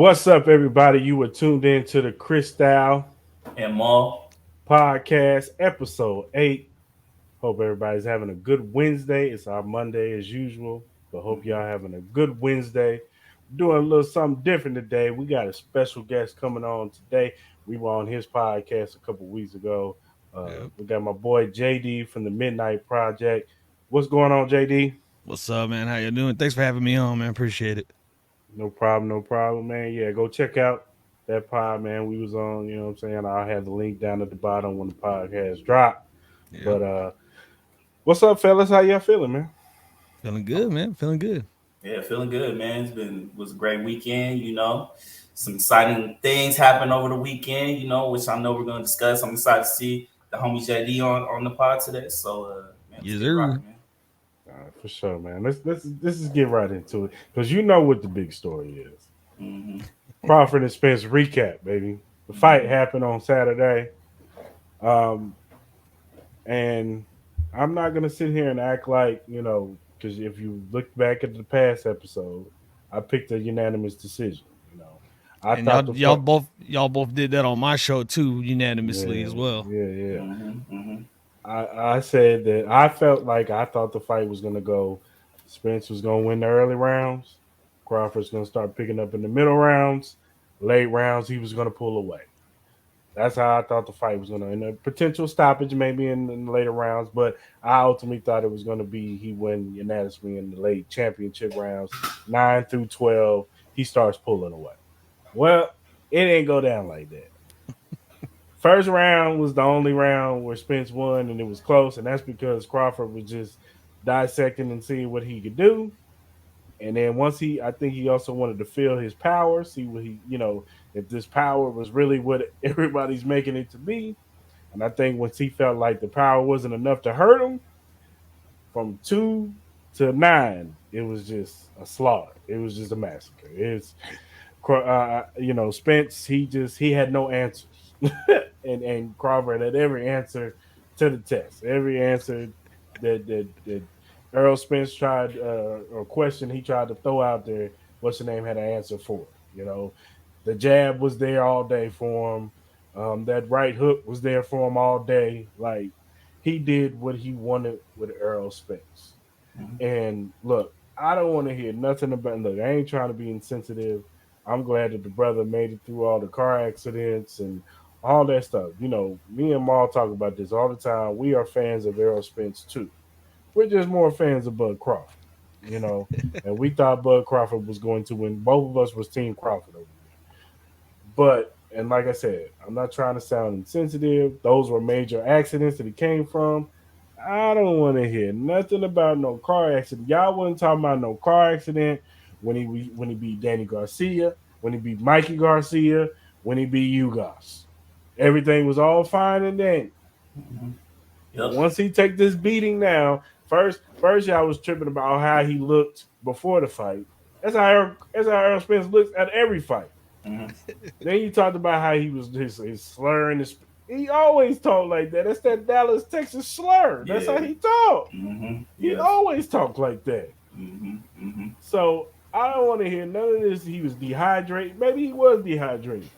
What's up, everybody? You were tuned in to the Cris And Maul. podcast, episode 8. Hope everybody's having a good Wednesday. It's our Monday as usual, but hope Mm-hmm. y'all having a good Wednesday. We're doing a little something different today. We got a special guest coming on today. We were on his podcast a couple weeks ago. Yep. We got my boy JD from the Midnight Project. What's going on, JD? What's up, man? How you doing? Thanks for having me on, man. Appreciate it. No problem, man. Yeah, go check out that pod, man. We was on, you know what I'm saying? I'll have the link down at the bottom when the podcast drop. Yep. But what's up, fellas? How y'all feeling, man? Feeling good, man. Feeling good. Yeah, feeling good, man. Was a great weekend. Some exciting things happened over the weekend. Which I know we're gonna discuss. I'm excited to see the homie JD on the pod today. So, man, let's Yes, get sir. rocking, man. For sure, man. Let's just get right into it. Because you know what the big story is. Mm-hmm. Crawford and Spence recap, baby. The fight Mm-hmm. happened on Saturday. Um, and I'm not gonna sit here and act like, because if you look back at the past episode, I picked a unanimous decision. I And thought y'all, the y'all fuck. both, y'all both did that on my show too, unanimously Yeah, as well. yeah. Mm-hmm. Mm-hmm. I said that I felt like I thought the fight was gonna go. Spence was gonna win the early rounds. Crawford's gonna start picking up in the middle rounds. Late rounds, he was gonna pull away. That's how I thought the fight was gonna. And a potential stoppage maybe in the later rounds, but I ultimately thought it was gonna be he win unanimously in the late championship rounds, 9 through 12. He starts pulling away. Well, it didn't go down like that. First round was the only round where Spence won, and it was close, and that's because Crawford was just dissecting and seeing what he could do. And then I think he also wanted to feel his power, see what if this power was really what everybody's making it to be. And I think once he felt like the power wasn't enough to hurt him, from 2 to 9, it was just a slaughter. It was just a massacre. Spence, he had no answers, and Crawford had every answer to the test, every answer that Earl Spence tried or question he tried to throw out there. What's the name had an answer for? The jab was there all day for him. That right hook was there for him all day. Like he did what he wanted with Earl Spence. Mm-hmm. And look, I don't want to hear nothing about. Look, I ain't trying to be insensitive. I'm glad that the brother made it through all the car accidents and all that stuff. Me and Maul talk about this all the time. We are fans of Errol Spence too. We're just more fans of Bud Crawford, and we thought Bud Crawford was going to win. Both of us was Team Crawford over there. And like I said, I'm not trying to sound insensitive. Those were major accidents that he came from. I don't want to hear nothing about no car accident. Y'all wasn't talking about no car accident when he beat Danny Garcia, when he beat Mikey Garcia, when he beat Ugos. Everything was all fine and dandy. Mm-hmm. But Yep. once he take this beating now, first y'all was tripping about how he looked before the fight. That's how Errol Spence looks at every fight. Mm-hmm. Then you talked about how he was his slurring. He always talked like that. That's that Dallas, Texas slur. That's how Yeah. he talked. Mm-hmm. He Yeah. always talked like that. Mm-hmm. Mm-hmm. So I don't want to hear none of this. He was dehydrated. Maybe he was dehydrated.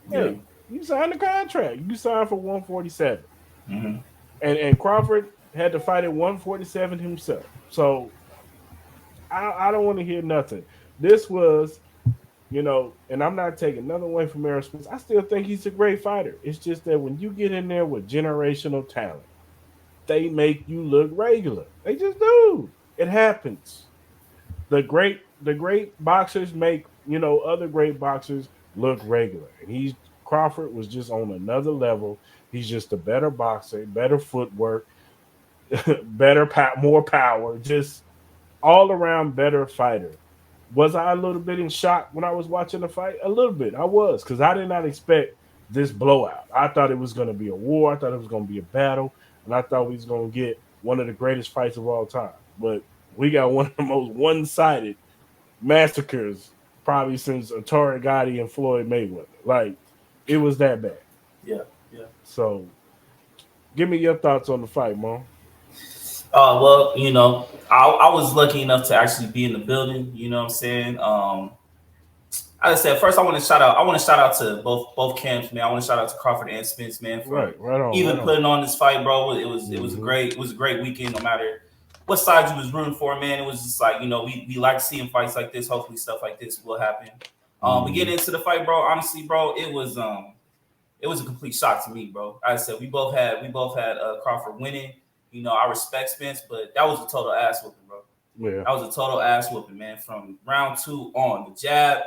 Yeah. Hey, you signed the contract. You signed for 147. Mm-hmm. And Crawford had to fight at 147 himself. So I don't want to hear nothing. This was, and I'm not taking nothing away from Errol Spence. I still think he's a great fighter. It's just that when you get in there with generational talent, they make you look regular. They just do. It happens. The great boxers make other great boxers look regular, and Crawford was just on another level. He's just a better boxer, better footwork, more power, just all around better fighter. Was I a little bit in shock when I was watching the fight? A little bit. I was, because I did not expect this blowout. I thought it was going to be a war. I thought it was going to be a battle, and I thought we was going to get one of the greatest fights of all time. But we got one of the most one-sided massacres probably since Atari Gotti and Floyd Mayweather. Like, it was that bad. Yeah. Yeah. So, give me your thoughts on the fight, Mom. Well, I was lucky enough to actually be in the building. You know what I'm saying? I said first, I want to shout out to both camps, man. I want to shout out to Crawford and Spence, man, for right on, even putting on this fight, bro. It was Mm-hmm. a great weekend, no matter what side you was rooting for, man. It was just like, you know, we like seeing fights like this. Hopefully, stuff like this will happen. But getting into the fight, bro. Honestly, bro, it was a complete shock to me, bro. I said we both had Crawford winning. You know, I respect Spence, but that was a total ass whooping, bro. Yeah. That was a total ass whooping, man. From round 2 on, the jab,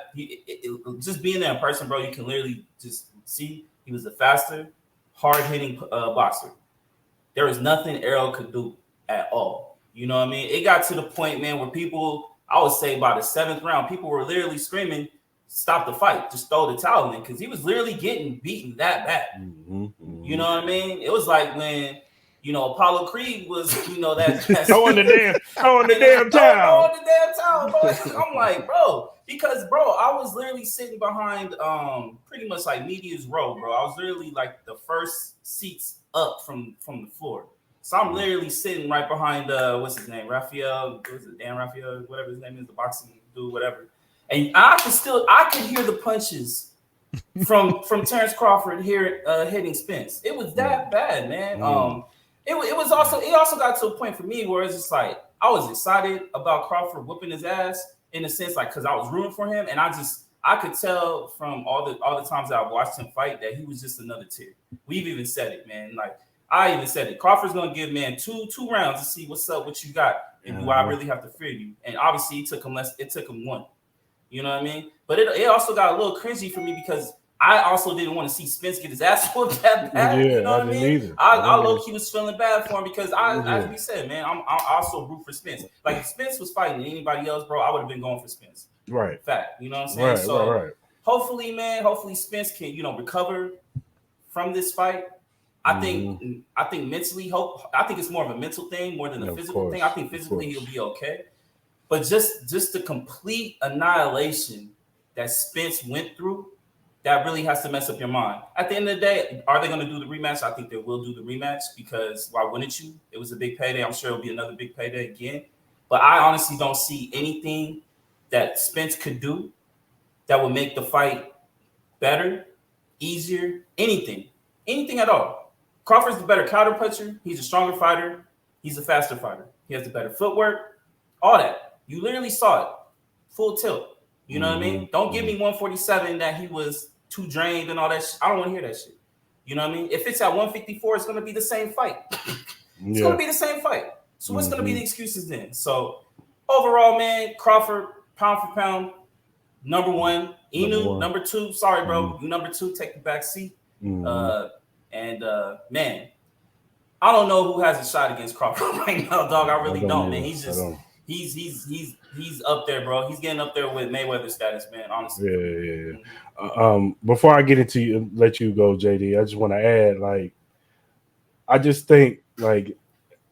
just being there in person, bro, you can literally just see he was a faster, hard-hitting boxer. There was nothing Errol could do at all. You know what I mean? It got to the point, man, where people, I would say by the 7th round, people were literally screaming, stop the fight, just throw the towel in, because he was literally getting beaten that bad. Mm-hmm. You know what I mean? It was like when, you know, Apollo Creed was, you know, that throwing the damn towel. Throwing the damn towel, bro. I'm like, bro, because bro, I was literally sitting behind pretty much like media's row, bro. I was literally like the first seats up from the floor. So I'm literally sitting right behind what's his name? Raphael, Dan Raphael, whatever his name is, the boxing dude, whatever. And I could hear the punches from Terrence Crawford here hitting Spence. It was that bad, man. It also got to a point for me where it's just like I was excited about Crawford whooping his ass in a sense, like because I was rooting for him, and I could tell from all the times that I watched him fight that he was just another tier. We've even said it, man. Like I even said it. Crawford's gonna give man two rounds to see what's up, what you got, and do I really have to fear you? And obviously, it took him 1. You know what I mean? But it also got a little cringy for me because I also didn't want to see Spence get his ass whooped that bad. Yeah, you know what I mean? Either. I low-key was feeling bad for him because as we said, man, I also root for Spence. Like if Spence was fighting anybody else, bro, I would have been going for Spence. Right. Fact. You know what I'm saying? Right. Hopefully, man, Spence can, you know, recover from this fight. I think mentally, I think it's more of a mental thing more than a physical thing. I think physically he'll be okay. But just the complete annihilation that Spence went through, that really has to mess up your mind. At the end of the day, are they going to do the rematch? I think they will do the rematch because why wouldn't you? It was a big payday. I'm sure it'll be another big payday again. But I honestly don't see anything that Spence could do that would make the fight better, easier, anything at all. Crawford's the better counter puncher. He's a stronger fighter. He's a faster fighter. He has the better footwork, all that. You literally saw it, full tilt. You know what I mean? Don't give me 147 that he was too drained and all that shit. I don't want to hear that shit. You know what I mean? If it's at 154, it's going to be the same fight. It's going to be the same fight. So what's going to be the excuses then? So overall, man, Crawford, pound for pound, number 1. Inu, number 2. Sorry, bro. You number 2, take the back seat. Man, I don't know who has a shot against Crawford right now, dog. I really don't, man. He's just... He's up there, bro. He's getting up there with Mayweather status, man. Honestly. Yeah. Before I get into let you go, JD, I just want to add, like, I just think like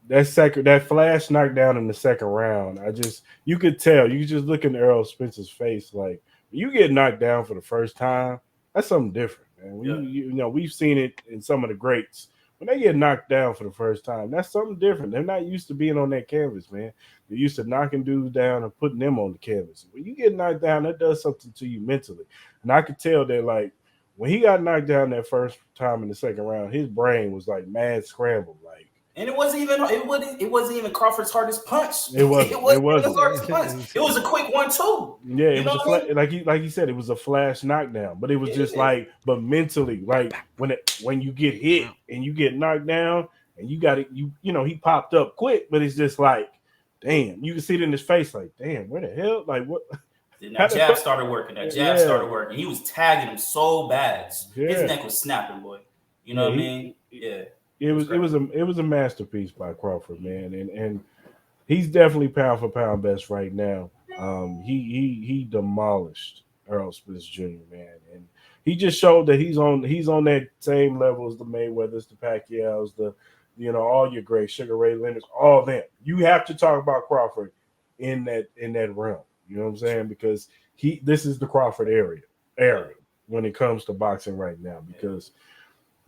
that flash knockdown in the second round. You could tell. You could just look in Errol Spence's face, like you get knocked down for the first time. That's something different, man. You know, we've seen it in some of the greats. When they get knocked down for the first time, that's something different. They're not used to being on that canvas, man. They're used to knocking dudes down and putting them on the canvas. When you get knocked down, that does something to you mentally. And I could tell that, like, when he got knocked down that first time in the second round, his brain was like mad scrambled, like. And it wasn't even Crawford's hardest punch. It wasn't. It was a quick 1-2. Yeah, it was like he said, it was a flash knockdown, but it was just like, but mentally, like when you get hit and you get knocked down and you got it, you know, he popped up quick, but it's just like, damn, you can see it in his face, like, damn, where the hell, like what? Then that jab started working. He was tagging him so bad. His neck was snapping, boy. You know what I mean? Yeah. It was a masterpiece by Crawford, man, and he's definitely pound for pound best right now. He demolished Errol Spence Jr., man, and he just showed that he's on that same level as the Mayweathers, the Pacquiaos, all your great Sugar Ray Leonards, all them. You have to talk about Crawford in that realm. You know what I'm saying? Because this is the Crawford era when it comes to boxing right now, because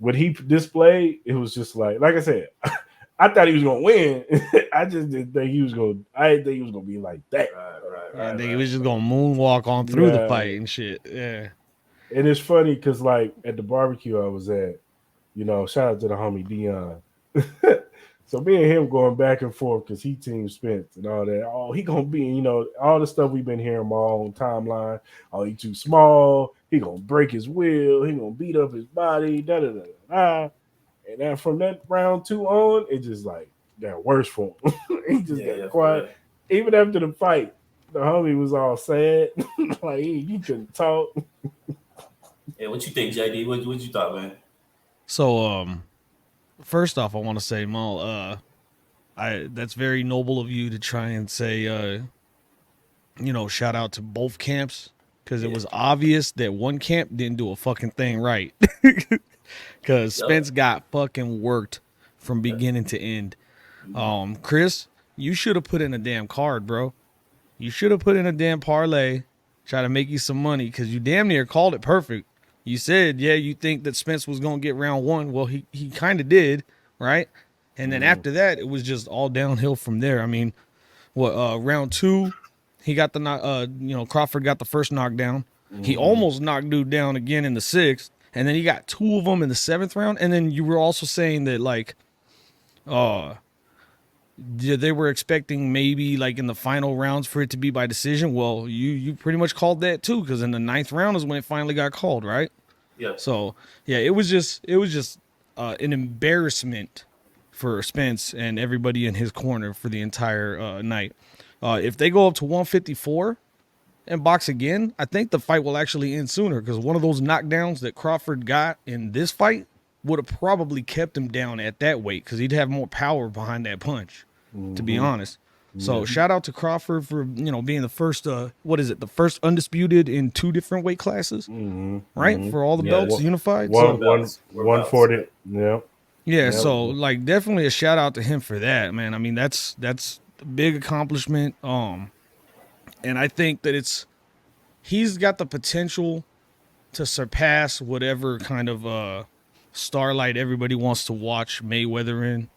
what he displayed, it was just like I said, I thought he was gonna win. I just didn't think he was gonna. I didn't think he was gonna be like that. And he was just gonna moonwalk on through the fight and shit. Yeah. And it's funny because like at the barbecue I was at, shout out to the homie Dion. So me and him going back and forth because he team Spence and all that. Oh, he gonna be, all the stuff we've been hearing all on timeline. Oh, he too small. He gonna break his will. He gonna beat up his body. Da da da da. And then from that round 2 on, it just like got worse for him. He just got quiet. Even after the fight, the homie was all sad. Like he couldn't talk. Yeah, what you think, JD? What you thought, man? So, first off, I want to say, Mal, that's very noble of you to try and say, shout out to both camps because it was obvious that one camp didn't do a fucking thing right. Because Spence got fucking worked from beginning to end. Cris, you should have put in a damn card, bro. You should have put in a damn parlay, try to make you some money because you damn near called it perfect. You said, you think that Spence was going to get round 1. Well, he kind of did, right? And then after that, it was just all downhill from there. I mean, round 2, he got the Crawford got the first knockdown. He almost knocked dude down again in the 6th. And then he got 2 of them in the 7th round. And then you were also saying that, like, they were expecting maybe, like, in the final rounds for it to be by decision. Well, you pretty much called that, too, because in the 9th round is when it finally got called, right? Yeah. So, it was just an embarrassment for Spence and everybody in his corner for the entire night. If they go up to 154... and box again, I think the fight will actually end sooner because one of those knockdowns that Crawford got in this fight would have probably kept him down at that weight because he'd have more power behind that punch, to be honest. So shout out to Crawford for, being the first, the first undisputed in 2 different weight classes, right? For all the belts unified. 140. Yeah. Yeah. So like definitely a shout out to him for that, man. I mean, that's a big accomplishment. And I think that he's got the potential to surpass whatever kind of starlight everybody wants to watch Mayweather in,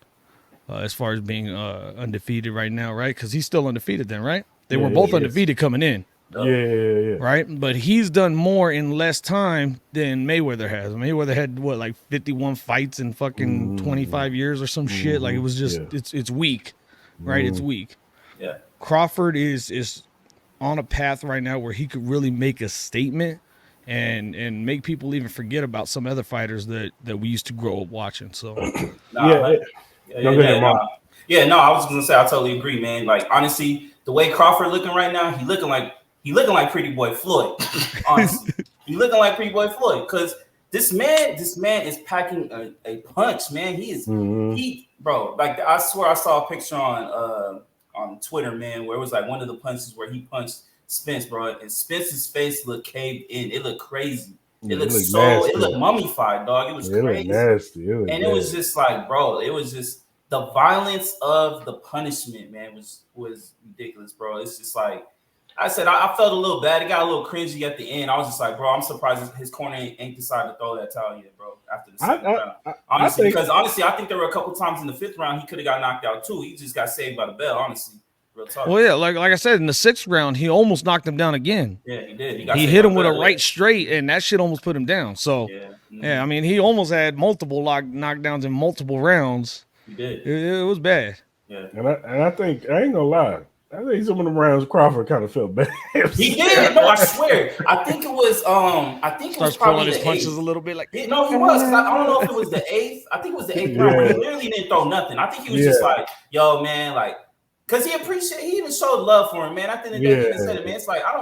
as far as being undefeated right now, right? Because he's still undefeated then, right? They were both undefeated coming in. Yeah. Right? But he's done more in less time than Mayweather has. Mayweather had, like 51 fights in fucking 25 years or some shit? Like, it was just, it's weak, right? It's weak. Yeah. Crawford is on a path right now where he could really make a statement and make people even forget about some other fighters that we used to grow up watching. So I was gonna say I totally agree, man. Like honestly, the way Crawford looking right now, he looking like Pretty Boy Floyd. Honestly, he looking like Pretty Boy Floyd because this man is packing a punch, man. He is bro. Like I swear I saw a picture on Twitter, man, where it was like one of the punches where he punched Spence, bro, and Spence's face looked caved in. It looked crazy. It looked mummified, dog. It was crazy. Nasty. It was just like, bro, it was just the violence of the punishment, man, was ridiculous, bro. It's just like I said, I felt a little bad. It got a little cringy at the end. I was just like, bro, I'm surprised his corner ain't decided to throw that towel yet, bro. After the second round, honestly, I think there were a couple times in the 5th round he could have got knocked out too. He just got saved by the bell, honestly. Real talk. Well, yeah, like I said, in the 6th round, he almost knocked him down again. Yeah, he did. He hit him with a right straight, and that shit almost put him down. So, I mean, he almost had multiple knockdowns in multiple rounds. He did. It was bad. Yeah, and I think I ain't gonna lie. I think some of the rounds Crawford kind of felt bad. He did. No, I swear. I think it was. It was probably his punches a little bit. Like no, he was. I don't know if it was the 8th. I think it was the 8th round. Where he literally didn't throw nothing. I think he was just like, "Yo, man, like." Cause he even showed love for him, man. At the end of the day, he even said it, man. It's like I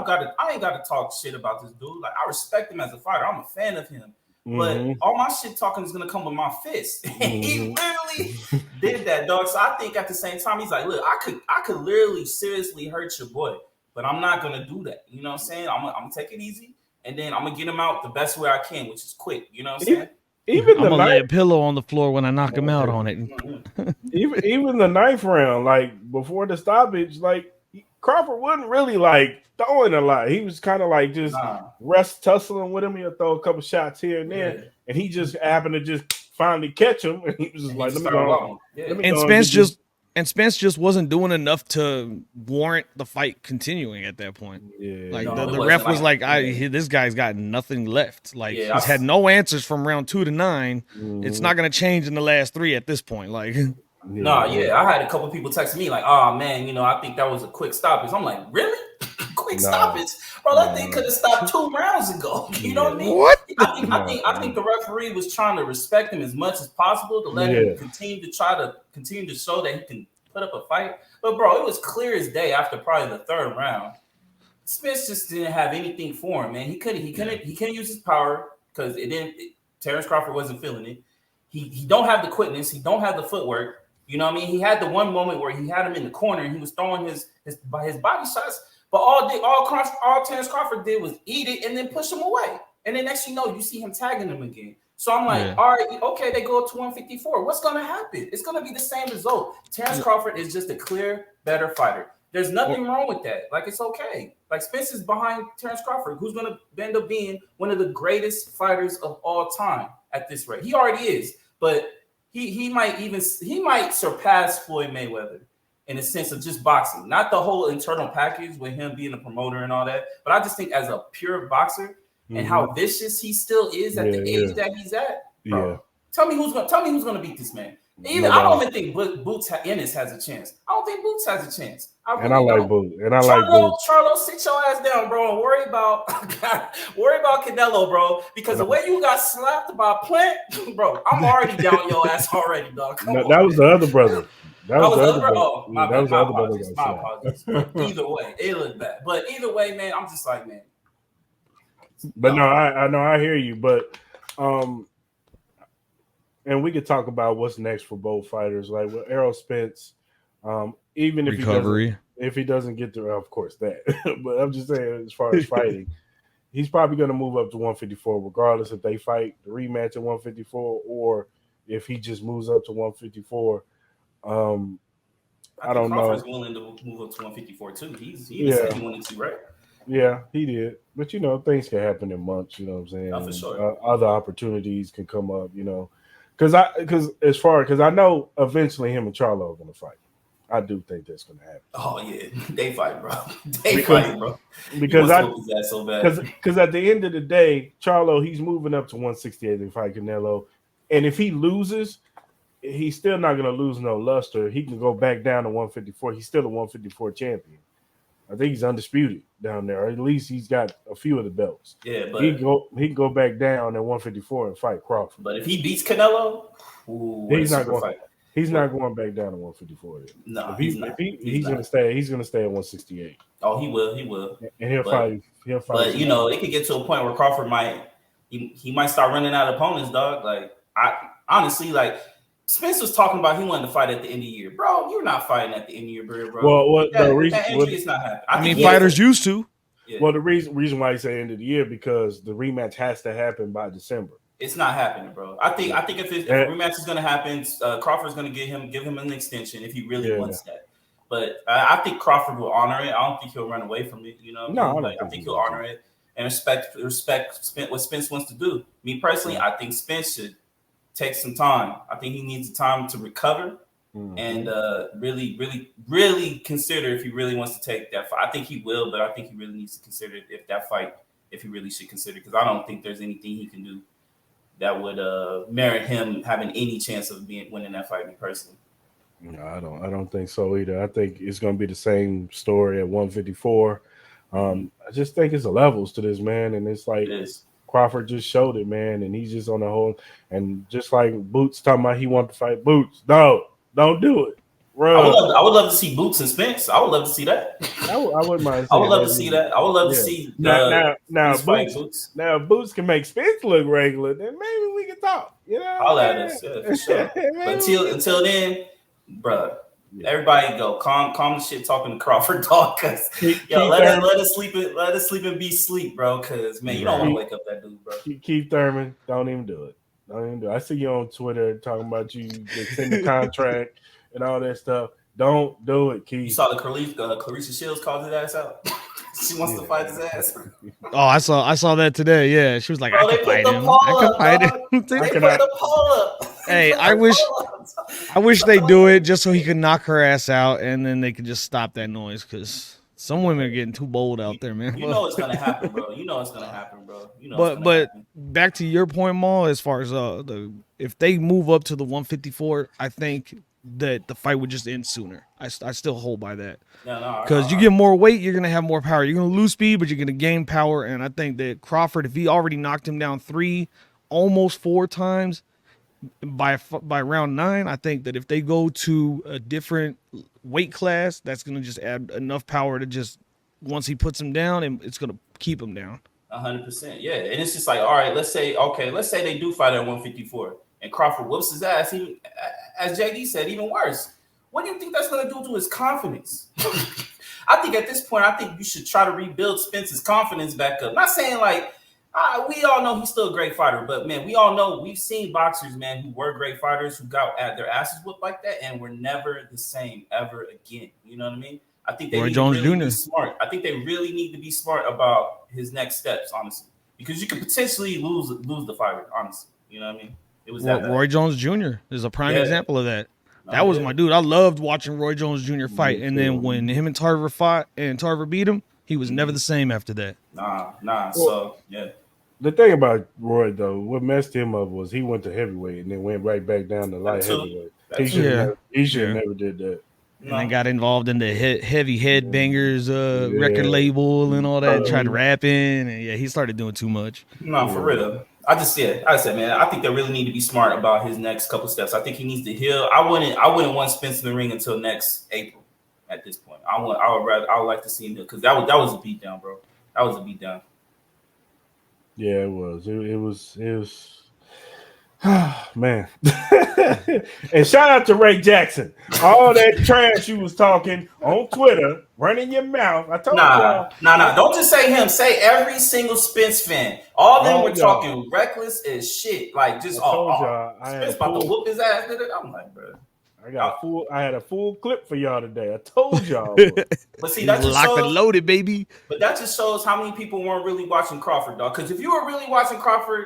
ain't gotta talk shit about this dude. Like I respect him as a fighter. I'm a fan of him. But all my shit talking is gonna come with my fist. He literally did that, dog. So I think at the same time, he's like, look, I could literally seriously hurt your boy, but I'm not gonna do that. You know what I'm saying? I'm gonna take it easy, and then I'm gonna get him out the best way I can, which is quick. You know what I'm saying? I'm gonna lay a pillow on the floor when I knock him out on it. even the 9th round, like before the stoppage, like Crawford wasn't really like throwing a lot. He was kind of like just tussling with him. He'll throw a couple shots here and there, and he just happened to just finally catch him, and he was just like, "Let me go." And Spence just wasn't doing enough to warrant the fight continuing at that point. Yeah, like the ref was like, this guy's got nothing left. Like he's had no answers from round 2 to 9. It's not gonna change in the last 3 at this point. Like, I had a couple people text me like, "Oh man, I think that was a quick stoppage." I'm like, really? Quick stoppage, bro? That thing could have stopped 2 rounds ago. You know what I mean? What? I think the referee was trying to respect him as much as possible to let him continue to show that he can put up a fight. But bro, it was clear as day after probably the 3rd round. Spence just didn't have anything for him, man. He couldn't use his power because Terrence Crawford wasn't feeling it. He don't have the quickness. He don't have the footwork. You know what I mean? He had the one moment where he had him in the corner and he was throwing his body shots. But all Terrence Crawford did was eat it and then push him away. And then next you know, you see him tagging him again. So I'm like, all right, okay, they go up to 154. What's going to happen? It's going to be the same result. Terrence Crawford is just a clear, better fighter. There's nothing wrong with that. Like, it's okay. Like, Spence is behind Terrence Crawford, who's going to end up being one of the greatest fighters of all time at this rate. He already is. But he might surpass Floyd Mayweather in a sense of just boxing, not the whole internal package with him being a promoter and all that. But I just think as a pure boxer and how vicious he still is at the age that he's at. Bro, tell me who's gonna beat this man. I don't even think Boots Ennis has a chance. I don't think Boots has a chance. I like Boots. Charlo, sit your ass down, bro, and worry about Canelo, bro. Because the way you got slapped by Plant, bro, I'm already down your ass already, dog. That was the other brother. That was the other brother. Oh, my apologies. Either way, it looked bad. But either way, man, I'm just like, man. But no, I know, I hear you. But and we could talk about what's next for both fighters. Like with Errol Spence, even if he doesn't get to, of course that. But I'm just saying, as far as fighting, he's probably going to move up to 154, regardless if they fight the rematch at 154 or if he just moves up to 154. I don't know. Crawford's willing to move up to 154 too. He said he wanted to, right? Yeah, he did. But things can happen in months. You know what I'm saying? Oh, for sure. Other opportunities can come up. Because I know eventually him and Charlo are going to fight. I do think that's going to happen. Oh yeah, they fight, bro. Fight, bro. Because at the end of the day, Charlo, he's moving up to 168 to fight Canelo, and if he loses, he's still not going to lose no luster. He can go back down to 154. He's still a 154 champion. I think he's undisputed down there. Or at least he's got a few of the belts. Yeah, but he can go back down at 154 and fight Crawford. But if he beats Canelo, he's not going back down to 154. No, he's gonna stay at 168. Oh, he will. And he'll fight. But it could get to a point where Crawford might start running out of opponents, dog. Like I honestly like. Spence was talking about he wanted to fight at the end of the year. Bro, you're not fighting at the end of your career, bro. Well, that injury is not happening. I mean, fighters used to. Yeah. Well, the reason why he say end of the year because the rematch has to happen by December. It's not happening, bro. I think if a rematch is going to happen, Crawford's going to give him an extension if he really wants that. But I think Crawford will honor it. I don't think he'll run away from it. I think he'll honor it and respect what Spence wants to do. Me personally, I think Spence should take some time. I think he needs time to recover and really, really, really consider if he really wants to take that fight. I think he will, but I think he really needs to consider if he really should consider, because I don't think there's anything he can do that would merit him having any chance of winning that fight. Me personally. No, I don't think so either. I think it's going to be the same story at 154. I just think it's the levels to this, man, and it's like. Crawford just showed it, man, and he's just on the whole. And just like Boots talking about he wanted to fight Boots. No, don't do it. I would love to see Boots and Spence. I would love to see that. I wouldn't mind. I would love to see that. I would love to see now Boots. Now if Boots can make Spence look regular, then maybe we can talk. I'll add us, for sure. But until then, bro. Everybody go calm the shit talking to Crawford, dog. Cause let us sleep and be sleep, bro. Cause man, you don't want to wake up that dude, bro. Keith Thurman, don't even do it. I see you on Twitter talking about you extending the contract and all that stuff. Don't do it, Keith. You saw the Clarissa Shields called his ass out. She wants to fight his ass. Oh, I saw that today. Yeah, she was like, I can fight him. I can fight him. They put the poll up. Hey, I wish they do it just so he could knock her ass out, and then they could just stop that noise because some women are getting too bold out there, man. You know it's gonna happen, bro. You know it's gonna happen, bro. You know it's gonna happen. Back to your point, Maul, as far as if they move up to the 154, I think that the fight would just end sooner. I still hold by that. Because you get more weight, you're gonna have more power. You're gonna lose speed, but you're gonna gain power. And I think that Crawford, if he already knocked him down 3, almost 4 times by round 9, I think that if they go to a different weight class, that's gonna just add enough power to just once he puts him down, and it's gonna keep him down. 100%, yeah. And it's just like, all right, let's say they do fight at 154, and Crawford whoops his ass. Even as JD said, even worse. What do you think that's gonna do to his confidence? I think at this point, I think you should try to rebuild Spence's confidence back up. Not saying like. We all know he's still a great fighter, but man, we all know we've seen boxers, man, who were great fighters who got their asses whipped like that and were never the same ever again. You know what I mean? I think they need to really be smart. I think they really need to be smart about his next steps, honestly, because you could potentially lose the fighter, honestly. You know what I mean? It was that Roy Jones Jr. is a prime example of that. That was my dude. I loved watching Roy Jones Jr. fight, and then when him and Tarver fought and Tarver beat him, he was never the same after that. Well, so yeah. The thing about Roy though, what messed him up was he went to heavyweight and then went right back down to light heavyweight. He should never did that. And then got involved in the heavy headbangers record label and all that, tried rapping, and he started doing too much. No, for real. I said, man, I think they really need to be smart about his next couple steps. I think he needs to heal. I wouldn't want Spence in the ring until next April. At this point, I would like to see him because that was a beatdown, bro. That was a beatdown. Yeah, it was. It was. Man. And shout out to Ray Jackson. All that trash you was talking on Twitter, running your mouth. I told y'all. Nah. Don't just say him. Say every single Spence fan. All of them were talking reckless as shit. Like just Spence about to whoop his ass. I'm like, bro. I had a full clip for y'all today. I told y'all. But see, that just locked and loaded, baby. But that just shows how many people weren't really watching Crawford, dog. Because if you were really watching Crawford,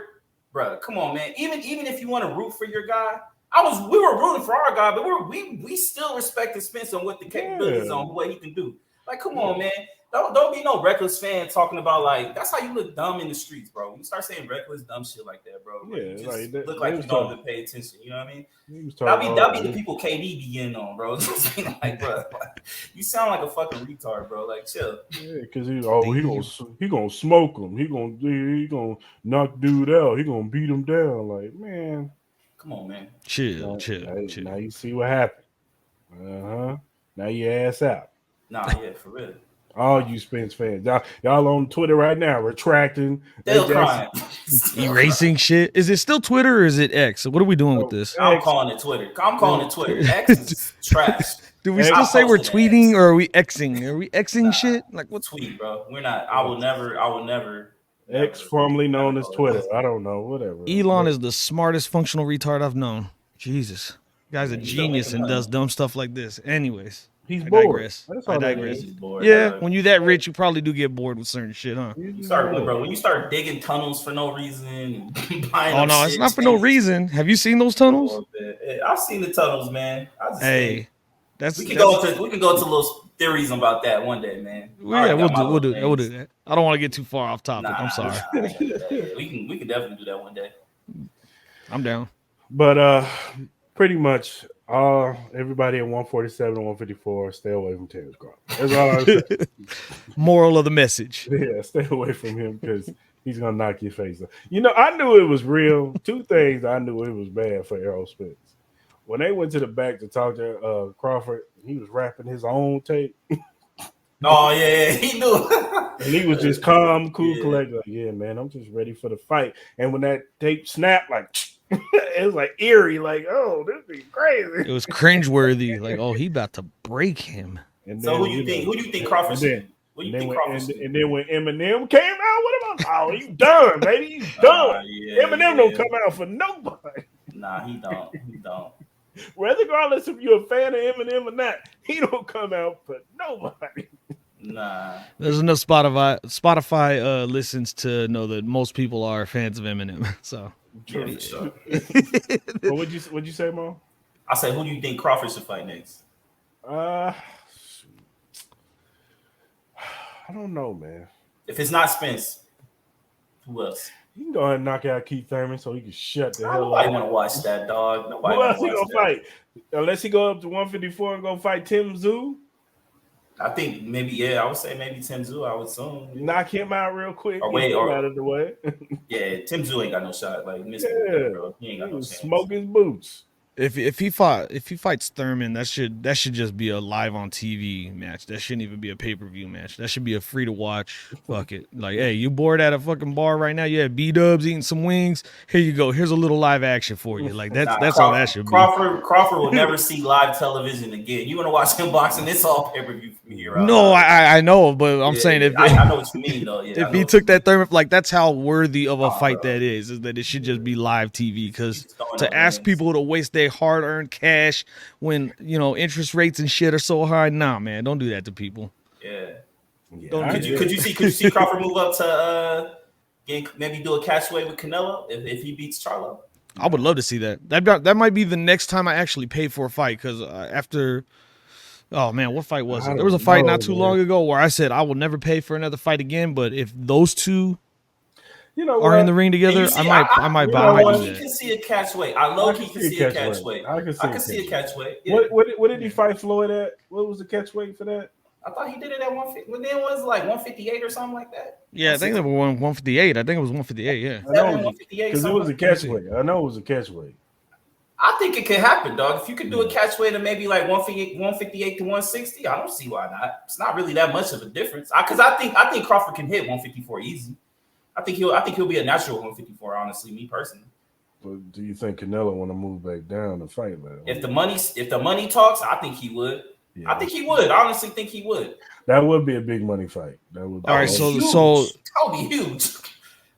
bro, come on, man. Even if you want to root for your guy, we were rooting for our guy, but we still respected Spence on what the capabilities on what he can do. Like, come on, man. Don't be no reckless fan talking about like that's how you look dumb in the streets, bro. When you start saying reckless, dumb shit like that, bro. Like, you just look like you don't even pay attention. You know what I mean? That'll be the people KD be getting on, bro. Like, bro, like, you sound like a fucking retard, bro. Like, chill. Yeah, because he gonna smoke him. He gonna knock dude out. He gonna beat him down. Like, man, come on, man. Chill. Now you see what happened. Now you ass out. Nah, yeah, for real. All you Spence fans, y'all on Twitter right now retracting, still crying, erasing shit. Is it still Twitter or is it X? What are we doing with this? I'm calling it Twitter. X is trash. Do we still say we're tweeting or are we Xing? Are we Xing shit? Like what? Tweet, bro. We're not. I will never. X, formerly known as Twitter. I don't know. Whatever. Elon is the smartest functional retard I've known. Jesus, guy's a genius and does dumb stuff like this. Anyways. He's bored. I digress. Yeah, when you're that rich, you probably do get bored with certain shit, huh? When you start digging tunnels for no reason. It's not for no reason. Have you seen those tunnels? I've seen the tunnels, man. We can go into little theories about that one day, man. Yeah, we'll do that. I don't want to get too far off topic. I'm sorry. We can definitely do that one day. I'm down. But pretty much everybody at 147 and 154, stay away from Terrence Crawford. That's all I'm saying. Moral of the message. Yeah, stay away from him because he's gonna knock your face off. You know, I knew it was real. Two things I knew it was bad for Errol Spence. When they went to the back to talk to Crawford, he was rapping his own tape. Oh yeah, he knew. And he was just calm, cool, collected. Like, yeah, man, I'm just ready for the fight. And when that tape snapped, like it was like eerie, like, oh, this is crazy. It was cringeworthy, like, oh, he about to break him. And then, so who do you think Crawford should? And then when Eminem came out with him, oh, you done, baby, you done. Eminem don't come out for nobody. Nah, he don't. Regardless if you're a fan of Eminem or not, he don't come out for nobody. Nah. There's enough Spotify listens to know that most people are fans of Eminem. So Yeah, for sure. But what'd you say, Mo? I said, who do you think Crawford should fight next? Uh, I don't know, man. If it's not Spence, who else? You can go ahead and knock out Keith Thurman so he can shut the hell Nobody up. want to watch that, dog. Nobody Who want else to he watch gonna that. fight? Unless he go up to 154 and go fight Tim Zoo. I think maybe, I would say maybe Tim Zoo, I would assume. Knock him out real quick. Or Get wait, him or- out of the way. Yeah, Tim Zoo ain't got no shot. Like, miss Yeah, bro. He ain't got he no was chance. smoking boots. if he fights Thurman, that should just be a live on TV match. That shouldn't even be a pay-per-view match. That should be a free to watch. Fuck it. Like, hey, you bored at a fucking bar right now? You have B-dubs eating some wings. Here you go. Here's a little live action for you. Like that's all that should be. Crawford will never see live television again. You want to watch him boxing? It's all pay-per-view from here out. No, I know, but I'm saying if I know what you mean though. Yeah, if he took that Thurman, like that's how worthy of a fight that is that it should just be live TV. Because to ask people to waste their hard-earned cash when interest rates and shit are so high, nah, man, don't do that to people. Yeah. Could you see Crawford move up to maybe do a catchweight with Canelo if he beats Charlo? I would love to see that. That might be the next time I actually pay for a fight because after. Oh man, what fight was it? There was a fight not too long ago where I said I will never pay for another fight again. But if those two are in the ring together, I might buy. You can see a catchweight. I low-key can see a catchweight. I can see a catchweight. Yeah. What did he fight Floyd at? What was the catchweight for that? I thought he did it at 150. When it was like 158 or something like that. Yeah, I think it was 158. I think it was 158. Yeah, because it was a catchweight. I know it was a catchweight. I think it could happen, dog. If you could do a catchweight of maybe like 158 to 160, I don't see why not. It's not really that much of a difference. Because I think Crawford can hit 154 easy. I think he'll be a natural 154. Honestly, me personally. But do you think Canelo want to move back down and fight that? If the money talks, I think he would. Yeah. I think he would. I honestly think he would. That would be a big money fight. That would. All right, so that would be huge.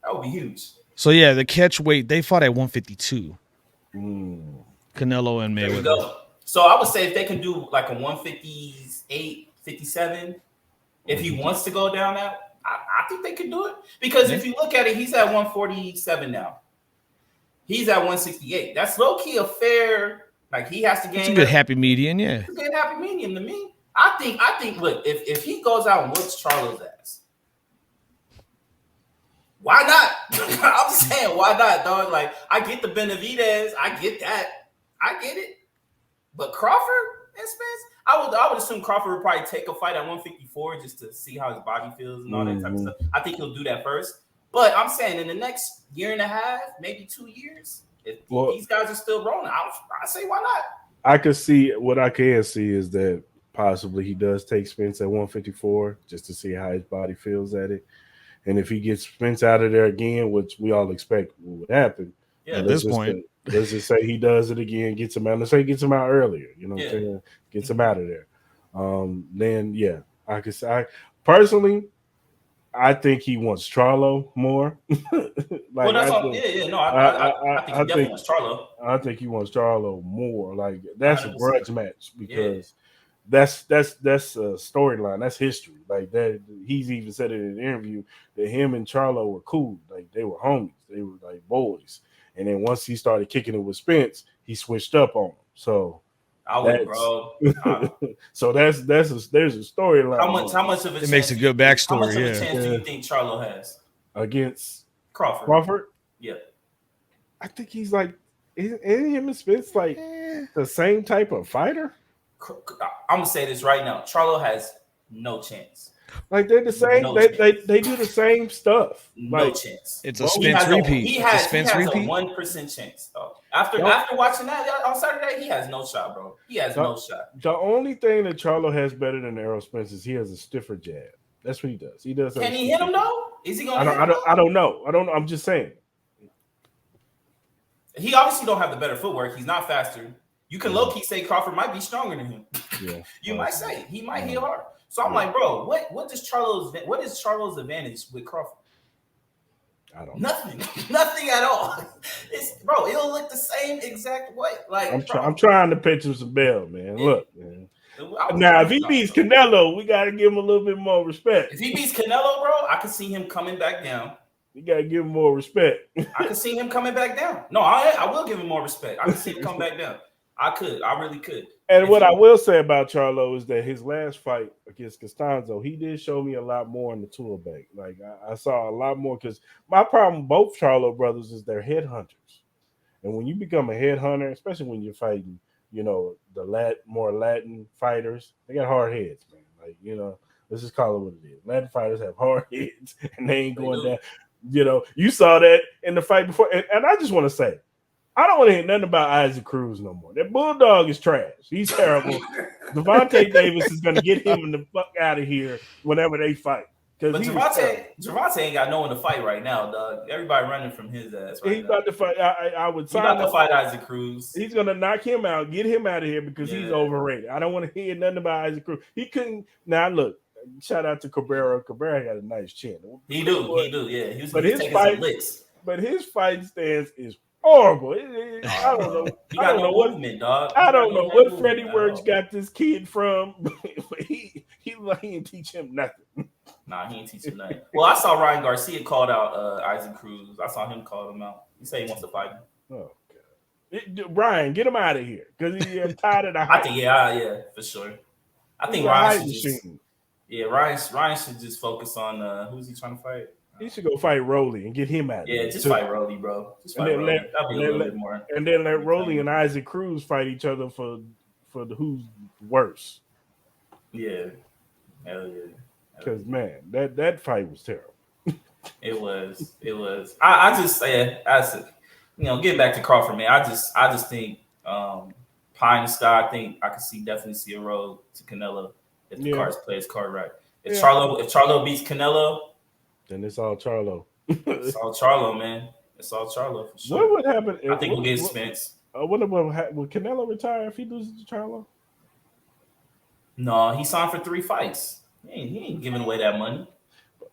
That would be huge. So yeah, the catch weight they fought at 152. Canelo and Mayweather. There we go. So I would say if they can do like a 158, 57, if he wants to go down that, I think they could do it. Because if you look at it, he's at 147 now. He's at 168. That's low key a fair. Like he has to gain. It's a good happy median, yeah. It's a good happy median to me. I think. Look, if he goes out and whoops Charlo's ass, why not? I'm saying why not, dog? Like I get the Benavidez, I get that, I get it. But Crawford and Spence, I would assume Crawford would probably take a fight at 154 just to see how his body feels and all that type of stuff. I think he'll do that first. But I'm saying in the next year and a half, maybe 2 years. If these guys are still rolling, I say why not? I could see what I can see is that possibly he does take Spence at 154 just to see how his body feels at it. And if he gets Spence out of there again, which we all expect would happen, at this point, let's just say he does it again, gets him out. Let's say he gets him out earlier, what I'm saying? Gets him out of there. Then yeah, I could say personally, I think he wants Charlo more. I think he definitely wants Charlo. I think he wants Charlo more. Like that's 100%. A grudge match because that's a storyline. That's history. Like that, he's even said it in an interview that him and Charlo were cool. Like they were homies. They were like boys. And then once he started kicking it with Spence, he switched up on him. So. Bro. So there's a storyline. How much of it makes a good backstory? How much of a chance do you think Charlo has against Crawford? Yeah, I think he's like, isn't him and Spence like the same type of fighter? I'm gonna say this right now: Charlo has no chance. Like they're the same. They do the same stuff. No chance. It's a Spence repeat. He has a 1% chance. Though. After watching that on Saturday, he has no shot, bro. He has no shot. The only thing that Charlo has better than Errol Spence is he has a stiffer jab. That's what he does. He does. Can he hit him though? Is he gonna? I don't know. I'm just saying. He obviously don't have the better footwork. He's not faster. You can low key say Crawford might be stronger than him. Yeah. You might say he might hit hard. So I'm like, bro, what is Charlo's advantage with Crawford? I don't know. Nothing at all. It'll look the same exact way. Like I'm trying to pitch him some bail, man. Yeah. Look, man. Now, if he beats Canelo, we got to give him a little bit more respect. If he beats Canelo, bro, I could see him coming back down. You got to give him more respect. I could see him coming back down. No, I will give him more respect. I could see him come back down. I really could. And what I will say about Charlo is that his last fight against Costanzo, he did show me a lot more in the tool bag. Like I saw a lot more because my problem with both Charlo brothers is they're headhunters. And when you become a headhunter, especially when you're fighting, the more Latin fighters, they got hard heads, man. Like, let's just call it what it is. Latin fighters have hard heads and they ain't going down. You saw that in the fight before. And I just want to say, I don't want to hear nothing about Isaac Cruz no more. That Bulldog is trash. He's terrible. Devontae Davis is going to get him the fuck out of here whenever they fight. But Gervonta ain't got no one to fight right now, dog. Everybody running from his ass right now. He's about to fight. I would sign about to fight Isaac Cruz. He's going to knock him out, get him out of here because he's overrated. I don't want to hear nothing about Isaac Cruz. He couldn't. Now, look, shout out to Cabrera. Cabrera got a nice chin. He do, yeah. He was taking fight, some licks. But his fighting stance is horrible. I don't know. He got no movement, dog. I don't know what Freddie Works got this kid from. But he ain't teach him nothing. Nah, he ain't teach him nothing. Well, I saw Ryan Garcia called out Isaac Cruz. I saw him call him out. He said he wants to fight him. Oh God, Ryan, get him out of here because he's tired of the hype. I think yeah, for sure. I think Ryan should just focus on who's he trying to fight. He should go fight Rolly and get him out. Yeah, just fight Rolly, bro. Just fight Rolly. That'll be a little bit more. And then let Rolly and Isaac Cruz fight each other for the who's worse. Yeah, hell yeah. Because man, that fight was terrible. It was. I just say, getting back to Crawford, man. I just think pie in the sky. I think I could definitely see a road to Canelo if the cards play his card right. If Charlo beats Canelo, then it's all Charlo. It's all Charlo, man. It's all Charlo for sure. What would happen? I think we'll get Spence. Would Canelo retire if he loses to Charlo? No, he signed for 3 fights. He ain't giving away that money.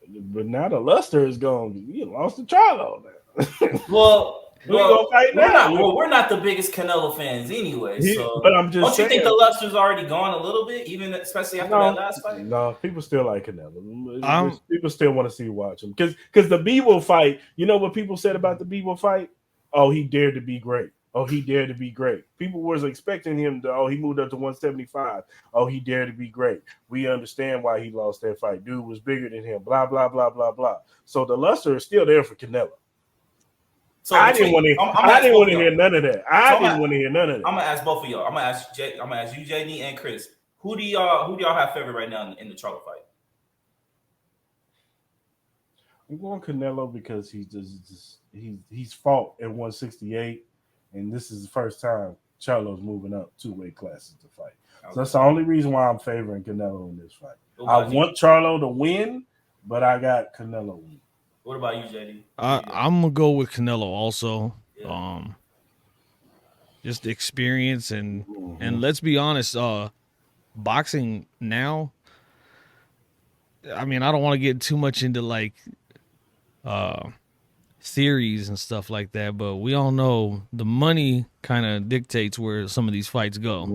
But now the luster is gone. You lost to Charlo now. Well, we're we're not the biggest Canelo fans anyway. But I'm just don't you think the luster's already gone a little bit, even especially after that last fight? No, people still like Canelo. People still want to watch him because the Bebo fight. You know what people said about the Bebo fight? Oh, he dared to be great. Oh, he dared to be great. People was expecting him to, he moved up to 175. Oh, he dared to be great. We understand why he lost that fight. Dude was bigger than him. Blah, blah, blah, blah, blah. So the luster is still there for Canelo. So I didn't want to hear none of that. I'm gonna ask both of y'all. I'm gonna ask you, JD and Cris. Who do y'all have favorite right now in the Charlo fight? I'm going Canelo because he's fought at 168. And this is the first time Charlo's moving up 2 weight classes to fight. Okay. So that's the only reason why I'm favoring Canelo in this fight. I want Charlo to win, but I got Canelo win. What about you, JD? I'm gonna go with Canelo also. Yeah. Just experience and let's be honest, boxing now. I mean, I don't want to get too much into like theories and stuff like that, but we all know the money kind of dictates where some of these fights go.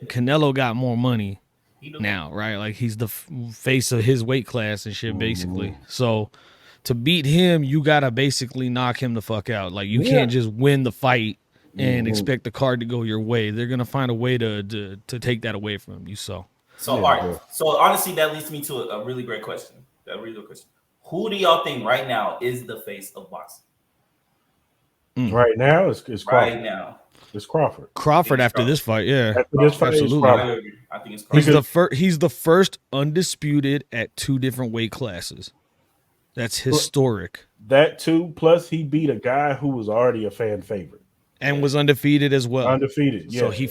Canelo got more money now, right? Like he's the face of his weight class and shit, basically. So to beat him, you gotta basically knock him the fuck out. Like you can't just win the fight and expect the card to go your way. They're gonna find a way to take that away from you. So all right. So honestly, that leads me to a really great question. Who do y'all think right now is the face of boxing? Right now, it's Crawford. Right now, it's Crawford. Crawford after this fight, yeah. After this fight, absolutely. I think it's Crawford. He's the first undisputed at 2 different weight classes. That's historic. That too, plus he beat a guy who was already a fan favorite. And was undefeated as well. Undefeated, yeah. So he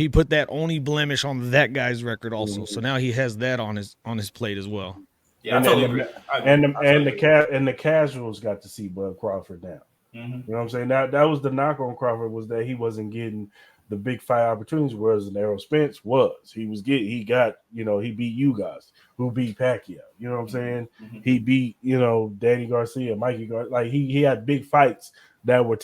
put that only blemish on that guy's record also. So now he has that on his plate as well. Yeah, I totally agree. The casuals got to see Bud Crawford now. Mm-hmm. You know what I'm saying? That was the knock on Crawford, was that he wasn't getting the big fight opportunities, whereas Errol Spence was. He beat you guys who beat Pacquiao. You know what I'm saying? Mm-hmm. He beat, Danny Garcia, Mikey Garcia. Like he had big fights that were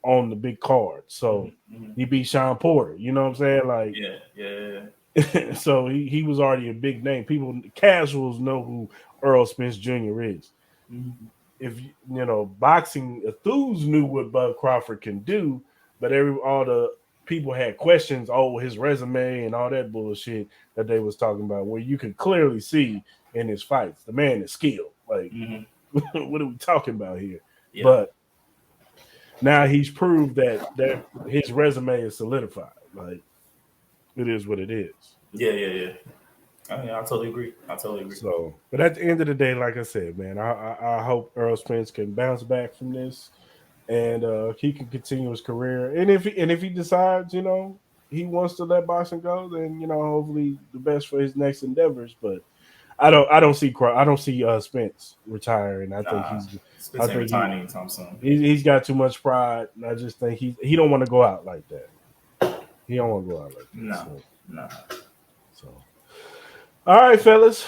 on the big card. So he beat Sean Porter. You know what I'm saying? Like yeah. So he was already a big name. People, casuals know who Earl Spence Jr. is. Mhm. If boxing enthused knew what Bud Crawford can do, but all the people had questions. Oh, his resume and all that bullshit that they was talking about, where you could clearly see in his fights, the man is skilled. Like, Mhm. what are we talking about here? Yeah. But now he's proved that his resume is solidified. Like, it is what it is. Yeah. Yeah. Yeah. I mean, I totally agree. I totally agree. So, but at the end of the day, like I said, man, I hope Earl Spence can bounce back from this, and he can continue his career. And if he decides, he wants to let boxing go, then hopefully the best for his next endeavors. But I don't see Spence retiring. Nah, I Spence ain't think retiring anytime soon. he's got too much pride, and I just think he don't want to go out like that. He don't want to go out like that. No, no. So. All right, fellas.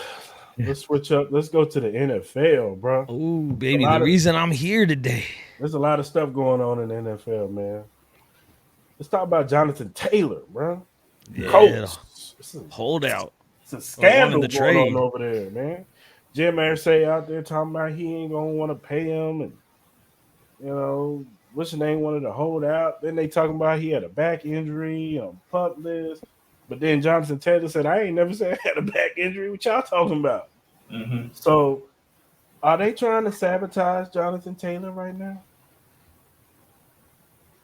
Let's switch up. Let's go to the NFL, bro. Oh, baby, the reason I'm here today. There's a lot of stuff going on in the NFL, man. Let's talk about Jonathan Taylor, bro. Yeah. Colts. Hold out. It's a scandal going trade on over there, man. Jim Irsay out there talking about he ain't gonna want to pay him, and what's his name wanted to hold out. Then they talking about he had a back injury on pup list. But then Jonathan Taylor said, I ain't never said I had a back injury. What y'all talking about? Mm-hmm. So, are they trying to sabotage Jonathan Taylor right now?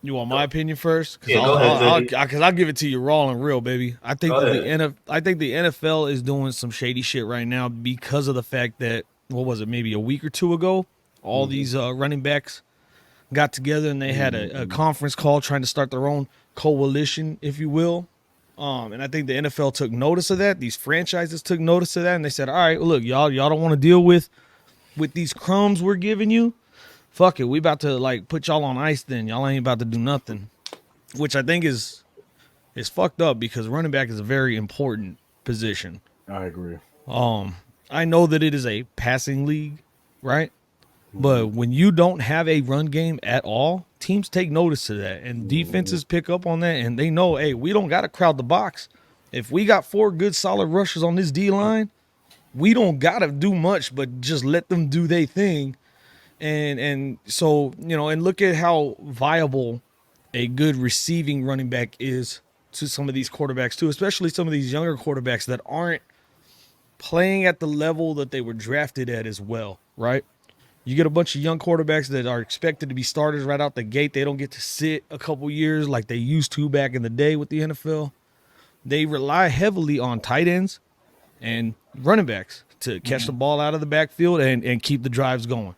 You want my opinion first? Yeah, go ahead. Because I'll give it to you raw and real, baby. I think Go I think the NFL is doing some shady shit right now because of the fact that, what was it, maybe a week or two ago, all these running backs got together and they had a conference call trying to start their own coalition, if you will. And I think the NFL took notice of that. These franchises took notice of that, and they said, all right, look, y'all don't want to deal with these crumbs we're giving you. Fuck it. We about to put y'all on ice then. Y'all ain't about to do nothing. Which I think is fucked up because running back is a very important position. I agree. I know that it is a passing league, right? But when you don't have a run game at all, teams take notice of that, and defenses pick up on that, and they know, hey, we don't got to crowd the box. If we got 4 good solid rushers on this D-line, we don't got to do much but just let them do their thing. And so, and look at how viable a good receiving running back is to some of these quarterbacks too, especially some of these younger quarterbacks that aren't playing at the level that they were drafted at as well, right? You get a bunch of young quarterbacks that are expected to be starters right out the gate. They don't get to sit a couple years like they used to back in the day with the NFL. They rely heavily on tight ends and running backs to catch the ball out of the backfield and keep the drives going.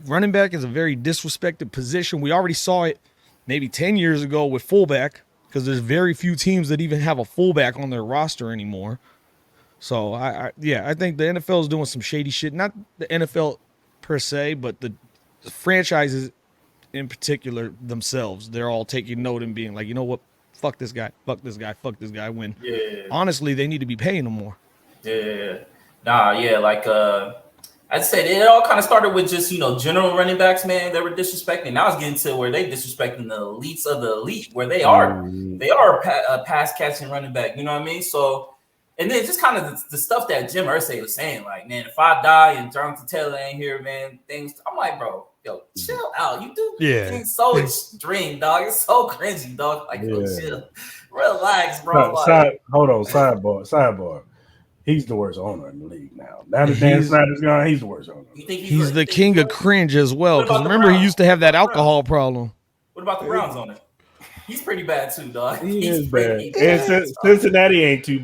Running back is a very disrespected position. We already saw it maybe 10 years ago with fullback because there's very few teams that even have a fullback on their roster anymore. So, I think the NFL is doing some shady shit. Not the NFL per se, but the franchises in particular themselves, they're all taking note and being like, you know what, fuck this guy, when honestly they need to be paying him more. I'd say it all kind of started with just general running backs, man. They were disrespecting. Now it's getting to where they disrespecting the elites of the elite, where they are a pass catching running back, you know what I mean? So, and then just kind of the stuff that Jim Irsay was saying, like, man, if I die and Jonathan Taylor ain't here, man, things. I'm like, bro, yo, chill out. You do things so extreme, dog. It's so cringy, dog. Like, yo, chill, relax, bro. Hold on, sidebar. He's the worst owner in the league now. Now that Dan Snyder's gone, he's the worst owner. You think he's the king of cringe as well? Because remember, he used to have that alcohol problem. What about the Browns owner? He's pretty bad too, dog. He's bad. And Cincinnati ain't too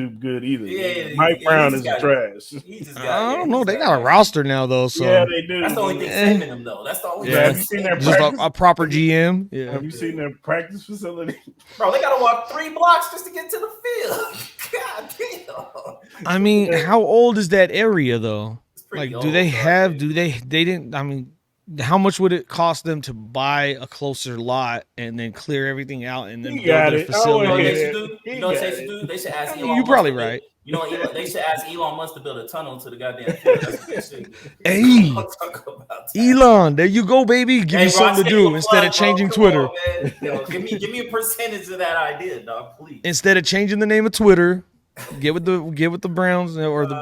good either. Yeah, Mike Brown is trash. I don't know. They got a roster now, though. So yeah, they do. That's the only thing saving them, though. That's the only. Yeah. Have you seen their just a proper GM? Yeah. Have you seen their practice facility? Bro, they gotta walk 3 blocks just to get to the field. God damn. I mean, how old is that area though? Like, do they have? Do they? They didn't. I mean, how much would it cost them to buy a closer lot and then clear everything out and then build their facility? You know what they should do? They should ask Elon. You're probably right. You know, Elon, they should ask Elon Musk to build a tunnel to the goddamn field. That's what they should do. Hey, Talk about that. Elon, there you go, baby. Give you Hey, bro, I something to just gave you do a instead plug, of changing bro. Come Twitter. on, man. Yo, give me a percentage of that idea, dog, please. Instead of changing the name of Twitter, get with the Browns or the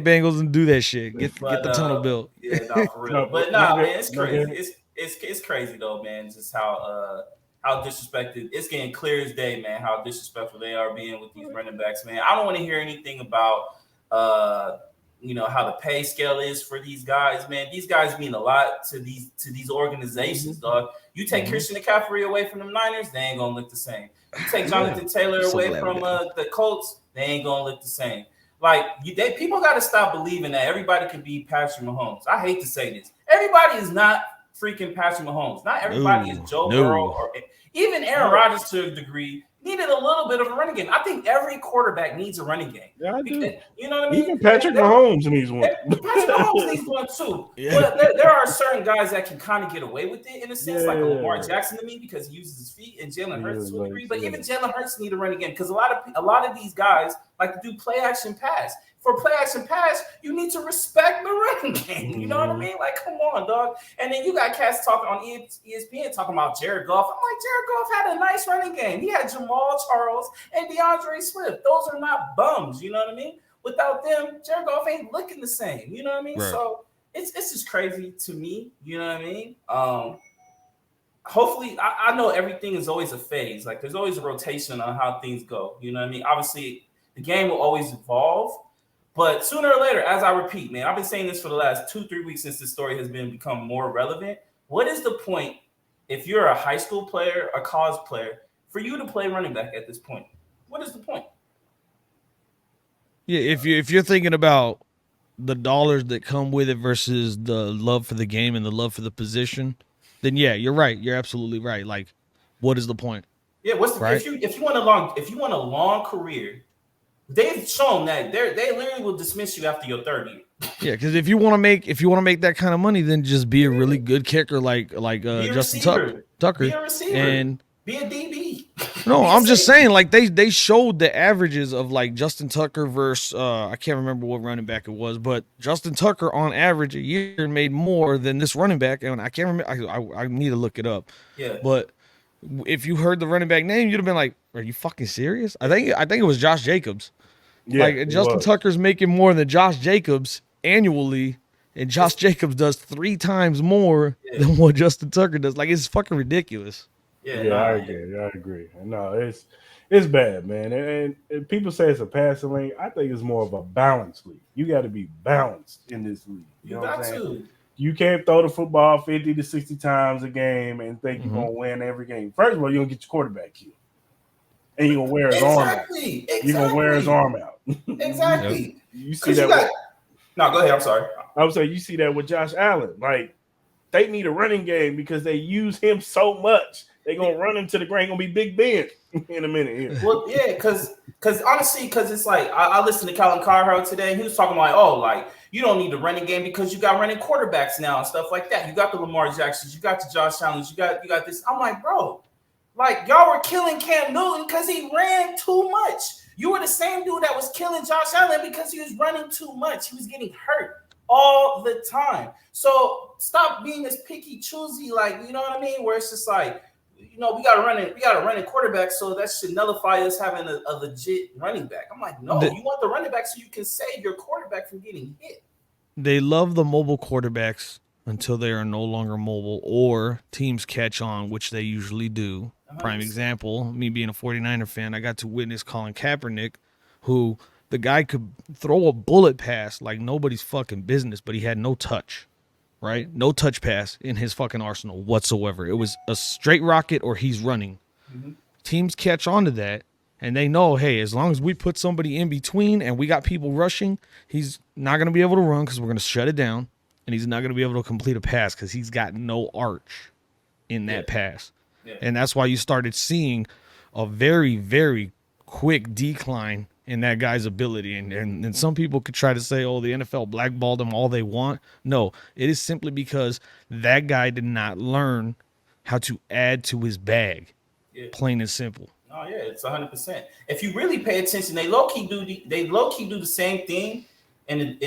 Bengals and do that shit. Get the tunnel built. Yeah, nah, for real. No, but nah, no, man, it's no, crazy. It's crazy though, man. Just how disrespected. It's getting clear as day, man. How disrespectful they are being with these running backs, man. I don't want to hear anything about how the pay scale is for these guys, man. These guys mean a lot to these organizations, dog. You take Christian McCaffrey away from the Niners, they ain't gonna look the same. You take Jonathan Taylor away from the Colts, they ain't gonna look the same. Like people got to stop believing that everybody can be Patrick Mahomes. I hate to say this, everybody is not freaking Patrick Mahomes. Not everybody is Joe Burrow or even Aaron Rodgers to a degree. Needed a little bit of a running game. I think every quarterback needs a running game. Yeah, I do. You know what I mean? Even Patrick Mahomes needs one. Patrick Mahomes needs one too. Yeah. But there are certain guys that can kind of get away with it in a sense, like a Lamar Jackson to me because he uses his feet, and Jalen Hurts to a degree. But even Jalen Hurts need a running game because a lot of these guys like to do play action pass. For play action pass, you need to respect the running game. You know what I mean? Like, come on, dog. And then you got cats talking on ESPN talking about Jared Goff. I'm like, Jared Goff had a nice running game. He had Jamal Charles and DeAndre Swift. Those are not bums. You know what I mean? Without them, Jared Goff ain't looking the same. You know what I mean? Right. So it's just crazy to me. You know what I mean? Hopefully, I know everything is always a phase. Like, there's always a rotation on how things go. You know what I mean? Obviously, the game will always evolve. But sooner or later, as I repeat, man, I've been saying this for the last 2-3 weeks since this story has become more relevant. What is the point if you're a high school player, a college player, for you to play running back at this point? What is the point? Yeah, if you're thinking about the dollars that come with it versus the love for the game and the love for the position, then yeah, you're right. You're absolutely right. Like, what is the point? Yeah, if you want a long career. They've shown that they literally will dismiss you after your third year. Yeah, because if you want to make that kind of money, then just be a really good kicker like Justin Tucker. Be a receiver. And be a DB. No, I'm just saying, like they showed the averages of like Justin Tucker versus I can't remember what running back it was, but Justin Tucker on average a year made more than this running back, and I can't remember. I need to look it up. Yeah, but if you heard the running back name, you'd have been like, "Are you fucking serious?" I think it was Josh Jacobs. Yeah, like Justin Tucker's making more than Josh Jacobs annually, and Josh Jacobs does 3 times more than what Justin Tucker does. Like, it's fucking ridiculous. Yeah, I agree. No, it's bad, man. And people say it's a passing league. I think it's more of a balanced league. You got to be balanced in this league. You know what I'm saying? You can't throw the football 50 to 60 times a game and think you're going to win every game. First of all, you're going to get your quarterback killed. And you're going to wear his arm out. You're going to wear his arm out. Exactly. You see that? No, go ahead. I'm sorry. I would say you see that with Josh Allen. Like, they need a running game because they use him so much. They're going to run him to the ground. Going to be Big Ben in a minute here. Well, yeah, because honestly, it's like I listened to Colin Cowherd today. And he was talking like, oh, like, you don't need the running game because you got running quarterbacks now and stuff like that. You got the Lamar Jacksons. You got the Josh Allens. You got this. I'm like, bro. Like, y'all were killing Cam Newton because he ran too much. You were the same dude that was killing Josh Allen because he was running too much. He was getting hurt all the time. So stop being this picky choosy, like, you know what I mean? Where it's just like, we got to run a quarterback, so that should nullify us having a legit running back. I'm like, no, you want the running back so you can save your quarterback from getting hit. They love the mobile quarterbacks until they are no longer mobile or teams catch on, which they usually do. Prime example, me being a 49er fan, I got to witness Colin Kaepernick, who the guy could throw a bullet pass like nobody's fucking business, but he had no touch, right? No touch pass in his fucking arsenal whatsoever. It was a straight rocket or he's running. Mm-hmm. Teams catch on to that, and they know, hey, as long as we put somebody in between and we got people rushing, he's not going to be able to run because we're going to shut it down, and he's not going to be able to complete a pass because he's got no arch in that pass. Yeah. And that's why you started seeing a very, very quick decline in that guy's ability. And some people could try to say, oh, the NFL blackballed him all they want. No, it is simply because that guy did not learn how to add to his bag. Yeah. Plain and simple. No, Yeah, it's 100%. If you really pay attention, they low key do the same thing, and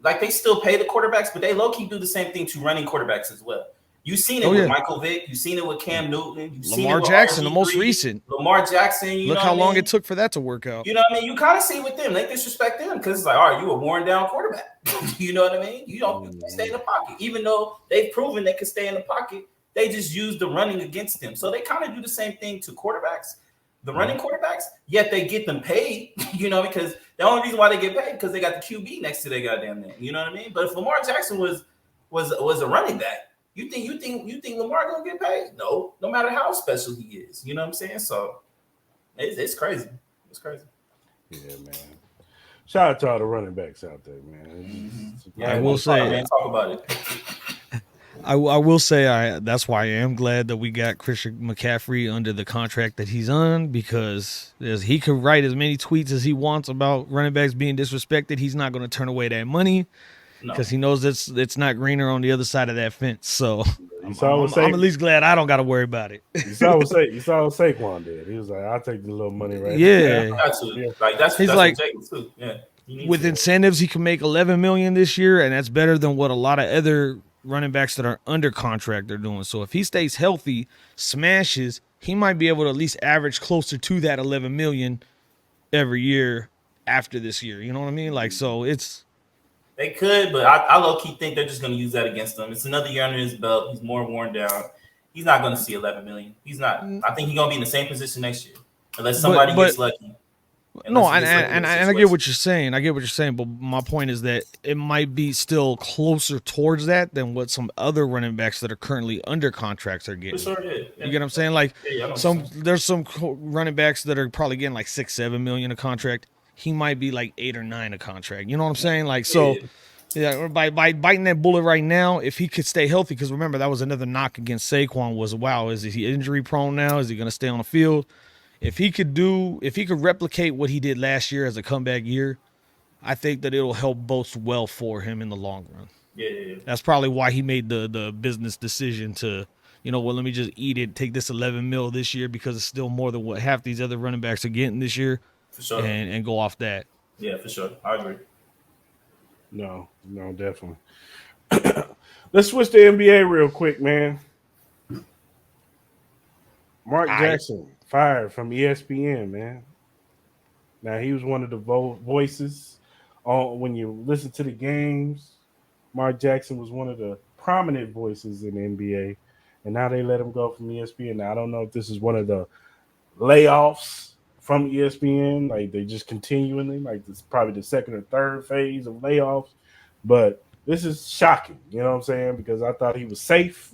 like they still pay the quarterbacks, but they low key do the same thing to running quarterbacks as well. You've seen it with Michael Vick. You've seen it with Cam Newton. You've seen it Lamar with Jackson, the RG3, most recent. Lamar Jackson. Look how long it took for that to work out. You know what I mean? You kind of see with them, they disrespect them because it's like, all right, you a worn down quarterback. You know what I mean? You don't stay in the pocket, even though they've proven they can stay in the pocket. They just use the running against them. So they kind of do the same thing to quarterbacks, the running quarterbacks. Yet they get them paid. You know, because the only reason why they get paid because they got the QB next to their goddamn name. You know what I mean? But if Lamar Jackson was a running back, you think Lamar gonna get paid? No matter how special he is. You know what I'm saying? So it's crazy. It's crazy. Yeah, man. Shout out to all the running backs out there, man. Yeah, I will say, man, talk about it. I will say, that's why I am glad that we got Christian McCaffrey under the contract that he's on, because he could write as many tweets as he wants about running backs being disrespected. He's not going to turn away that money because he knows it's not greener on the other side of that fence. So I'm at least glad I don't got to worry about it. You saw what Saquon did. He was like, "I'll take the little money right now." Like that's like too. Yeah. With incentives, he can make $11 million this year, and that's better than what a lot of other running backs that are under contract are doing. So if he stays healthy, smashes, he might be able to at least average closer to that $11 million every year after this year. You know what I mean? Like, so they could, but I low key think they're just going to use that against him. It's another year under his belt. He's more worn down. He's not going to see $11 million. He's not. I think he's going to be in the same position next year, unless somebody gets lucky. No, and I get what you're saying. But my point is that it might be still closer towards that than what some other running backs that are currently under contracts are getting. For sure, yeah. You get what I'm saying? Like there's some running backs that are probably getting like $6-7 million a contract. He might be like 8 or 9 a contract. You know what I'm saying? Like, so yeah, by biting that bullet right now, if he could stay healthy, because remember that was another knock against Saquon was, wow, is he injury prone now? Is he going to stay on the field? If he could replicate what he did last year as a comeback year, I think that it'll help both well for him in the long run. Yeah. That's probably why he made the business decision to, let me just eat it, take this $11 million this year because it's still more than what half these other running backs are getting this year. For sure. And go off that. Yeah, for sure. I agree. No, definitely. Let's switch to NBA real quick, man. Mark Jackson fired from ESPN, man. Now, he was one of the voices when you listen to the games. Mark Jackson was one of the prominent voices in the NBA, and now they let him go from ESPN. Now, I don't know if this is one of the layoffs from ESPN, like they just continually, like this is probably the second or third phase of layoffs, but this is shocking, you know what I'm saying? Because I thought he was safe.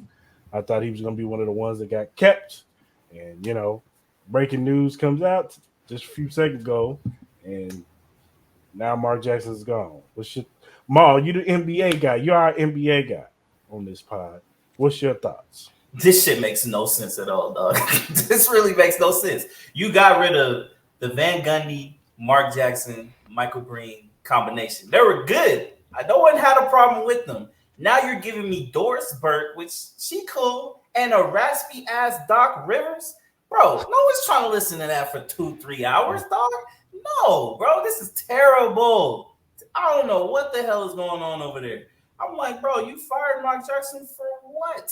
I thought he was going to be one of the ones that got kept, and breaking news comes out just a few seconds ago, and now Mark Jackson's gone. Maul, you the NBA guy. You're our NBA guy on this pod. What's your thoughts? This shit makes no sense at all, dog. This really makes no sense. You got rid of the Van Gundy, Mark Jackson, Michael Green combination. They were good. No one had a problem with them. Now you're giving me Doris Burke, which she cool, and a raspy ass Doc Rivers. Bro, no one's trying to listen to that for 2-3 hours, dog. No, bro, this is terrible. I don't know what the hell is going on over there. I'm like, bro, you fired Mark Jackson for what?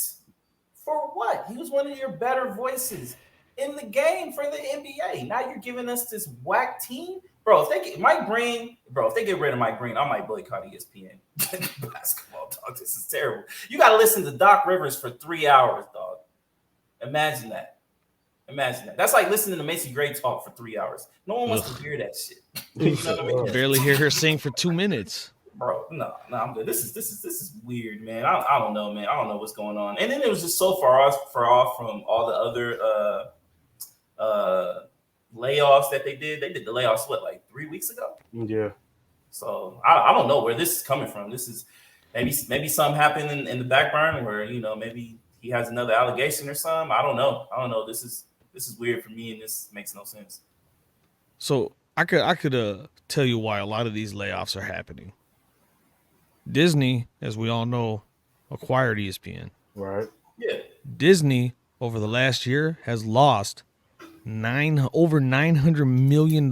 For what? He was one of your better voices in the game for the NBA. Now you're giving us this whack team, bro. If they get Mike Green, if they get rid of Mike Green, I might boycott ESPN basketball. Dog, this is terrible. You got to listen to Doc Rivers for 3 hours, dog. Imagine that. That's like listening to Macy Gray talk for 3 hours. No one wants to hear that shit. You know what I mean? Barely hear her sing for 2 minutes. Bro, no, I'm good. This is weird, man. I don't know, man. I don't know what's going on. And then it was just so far off from all the other layoffs that they did. They did the layoffs like 3 weeks ago. Yeah. So I don't know where this is coming from. This is maybe something happened in the back burner where maybe he has another allegation or something. I don't know. This is weird for me, and this makes no sense. So I could tell you why a lot of these layoffs are happening. Disney, as we all know, acquired ESPN. Right. Yeah. Disney, over the last year, has lost over $900 million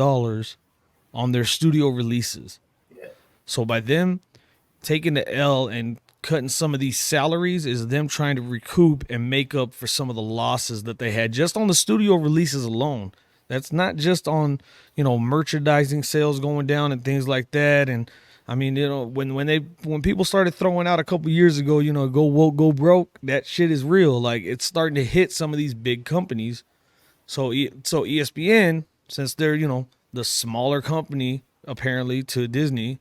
on their studio releases. Yeah. So by them taking the L and cutting some of these salaries is them trying to recoup and make up for some of the losses that they had just on the studio releases alone. That's not just on, merchandising sales going down and things like that. And I mean, when people started throwing out a couple years ago, go woke, go broke, that shit is real. Like, it's starting to hit some of these big companies. So ESPN, since they're, the smaller company apparently to Disney,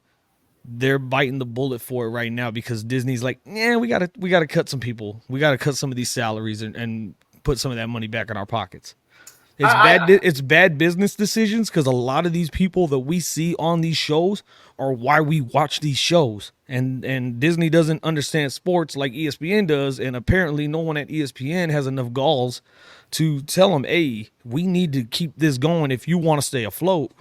they're biting the bullet for it right now because Disney's like, yeah, we gotta cut some people. We gotta cut some of these salaries and put some of that money back in our pockets. It's bad business decisions because a lot of these people that we see on these shows are why we watch these shows. And Disney doesn't understand sports like ESPN does, and apparently no one at ESPN has enough galls to tell them, hey, we need to keep this going if you want to stay afloat.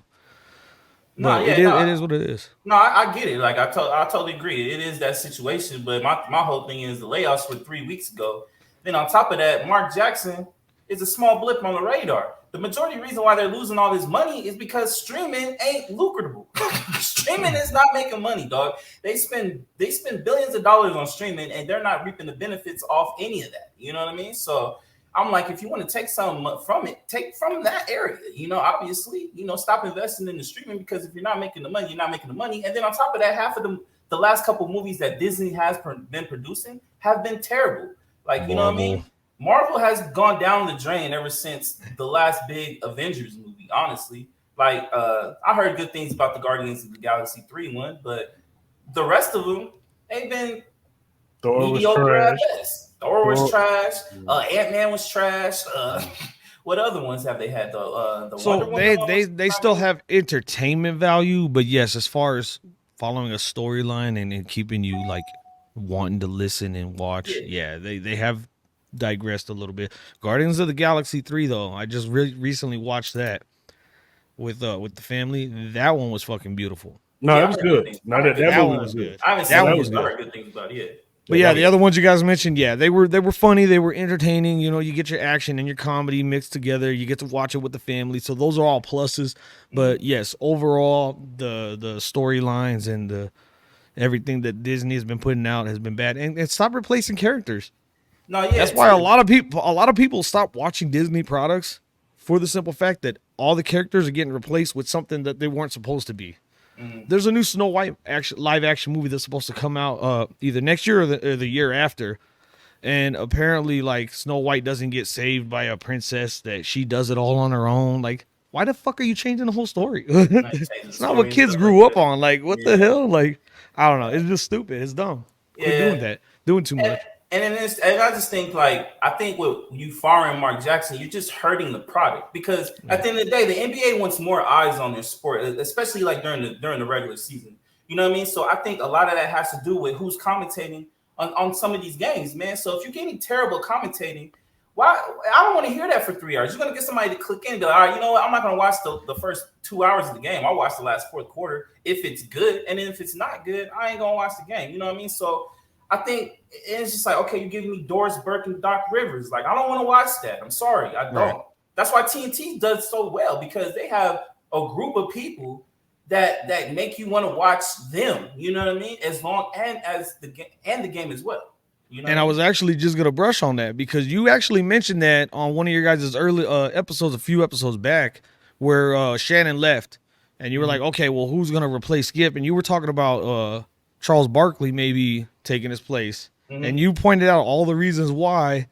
But it is what it is. No, I get it. Like I totally agree. It is that situation. But my whole thing is the layoffs were 3 weeks ago. Then on top of that, Mark Jackson is a small blip on the radar. The majority reason why they're losing all this money is because streaming ain't lucrative. Streaming is not making money, dog. They spend billions of dollars on streaming and they're not reaping the benefits off any of that. You know what I mean? So I'm like, if you want to take something from it, take from that area. Obviously, stop investing in the streaming because if you're not making the money, you're not making the money. And then on top of that, half of the last couple movies that Disney has been producing have been terrible. Like, you know what I mean? Marvel has gone down the drain ever since the last big Avengers movie, honestly. Like, I heard good things about the Guardians of the Galaxy 3 one, but the rest of them, they've been mediocre at best. Thor was trash. Ant-Man was trash. What other ones have they had? So they still have entertainment value, but yes, as far as following a storyline and keeping you like wanting to listen and watch, they have digressed a little bit. Guardians of the Galaxy 3 though, I just recently watched that with the family. That one was fucking beautiful. No, that was good. No, that one was good. I haven't seen that. I heard good things about it. But yeah, the other ones you guys mentioned, they were funny, they were entertaining. You get your action and your comedy mixed together. You get to watch it with the family, so those are all pluses. But yes, overall, the storylines and the everything that Disney has been putting out has been bad. And stop replacing characters. No, yeah, that's why a lot of people stop watching Disney products for the simple fact that all the characters are getting replaced with something that they weren't supposed to be. There's a new Snow White live action movie that's supposed to come out either next year or the year after, and apparently like Snow White doesn't get saved by a princess, that she does it all on her own. Like, why the fuck are you changing the whole story? It's not what kids grew up on. Like, what the hell? Like, I don't know. It's just stupid. It's dumb. Quit doing too much. And I just think, like, I think with you firing Mark Jackson, you're just hurting the product because at the end of the day, the NBA wants more eyes on their sport, especially like during the regular season. You know what I mean? So I think a lot of that has to do with who's commentating on some of these games, man. So if you're getting terrible commentating, why? I don't want to hear that for 3 hours. You're gonna get somebody to click in and go, all right, you know what? I'm not gonna watch the first 2 hours of the game. I'll watch the last fourth quarter if it's good, and then if it's not good, I ain't gonna watch the game. You know what I mean? So I think it's just like, okay, you're giving me Doris Burke and Doc Rivers. Like, I don't want to watch that. I'm sorry, I don't. Right. That's why TNT does so well, because they have a group of people that make you want to watch them. You know what I mean? As long as the game as well. You know. And I was actually just gonna brush on that because you actually mentioned that on one of your guys' early episodes, a few episodes back, where Shannon left, and you were like, okay, well, who's gonna replace Skip? And you were talking about Charles Barkley maybe taking his place. And you pointed out all the reasons why,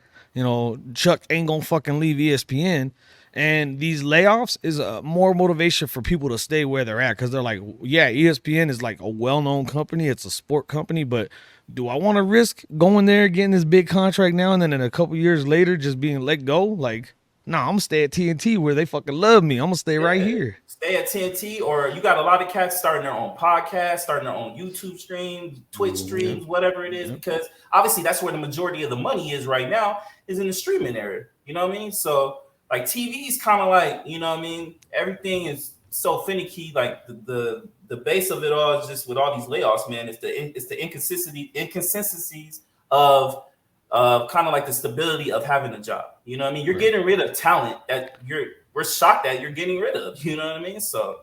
Chuck ain't gonna fucking leave ESPN. And these layoffs is more motivation for people to stay where they're at, because they're like, yeah, ESPN is like a well-known company. It's a sport company, but do I want to risk going there, getting this big contract now, and then in a couple years later just being let go? Like, nah, I'm gonna stay at TNT where they fucking love me. I'm gonna stay right here. Stay at TNT, or you got a lot of cats starting their own podcast, starting their own YouTube streams, Twitch streams, whatever it is, because obviously that's where the majority of the money is right now, is in the streaming area. You know what I mean? So like TV is kind of like, you know what I mean? Everything is so finicky. Like the base of it all is just with all these layoffs, man. It's the inconsistencies of kind of like the stability of having a job. You know what I mean? You're getting rid of talent that we're shocked that you're getting rid of. You know what I mean? So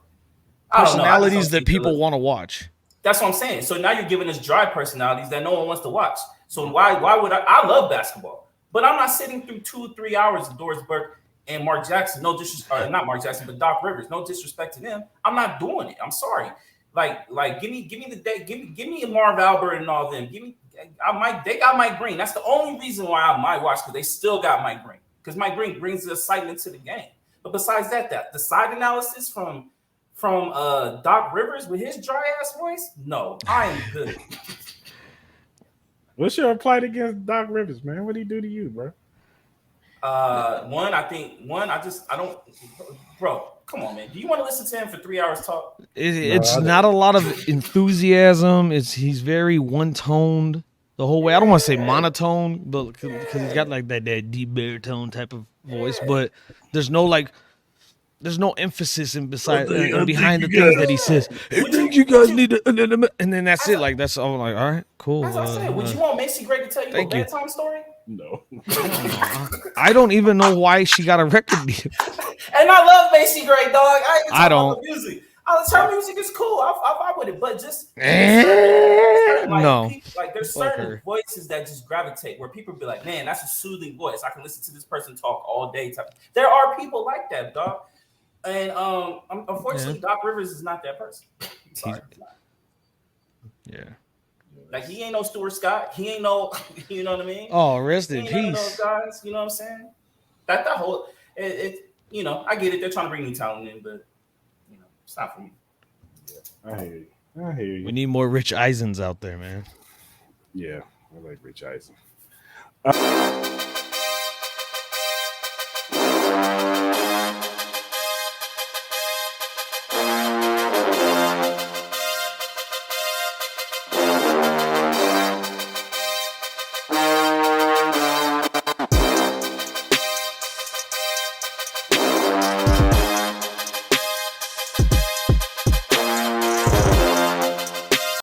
I don't know. I just don't Personalities that see people the- want to watch. That's what I'm saying. So now you're giving us dry personalities that no one wants to watch. So why would I love basketball, but I'm not sitting through 2-3 hours of Doris Burke and Mark Jackson. No disrespect, not Mark Jackson, but Doc Rivers. No disrespect to them. I'm not doing it. I'm sorry. Like give me the day. Give me a Marv Albert and all them. Give me. They got Mike Green. That's the only reason why I might watch, because they still got Mike Green. Because Mike Green brings the excitement to the game. But besides that the side analysis from Doc Rivers with his dry ass voice, no, I am good. What's your plight against Doc Rivers, man? What did he do to you, bro? I don't, bro. Come on, man. Do you want to listen to him for 3 hours talk? It's not a lot of enthusiasm. He's very one-toned the whole way. I don't want to say monotone, but because he's got like that deep baritone type of voice, but there's no emphasis in behind the things that he says. I think you guys need to, and then that's it. Like that's all. Like, all right, cool. As I said, would you want Macy Gray to tell you a bedtime story? No. I don't even know why she got a record deal. And I love Macy Gray, dog. I don't. Music. Her music is cool. I with it, but just no. There's certain voices that just gravitate where people be like, man, that's a soothing voice. I can listen to this person talk all day. There are people like that, dog. And unfortunately, Doc Rivers is not that person. I'm sorry. Yeah. Like he ain't no Stuart Scott. He ain't no, you know what I mean? Oh, rest in peace. Those guys, you know what I'm saying? That whole it you know, I get it. They're trying to bring new talent in, but you know, it's not for me. Yeah, I hear you. We need more Rich Eisens out there, man. Yeah, I like Rich Eisen.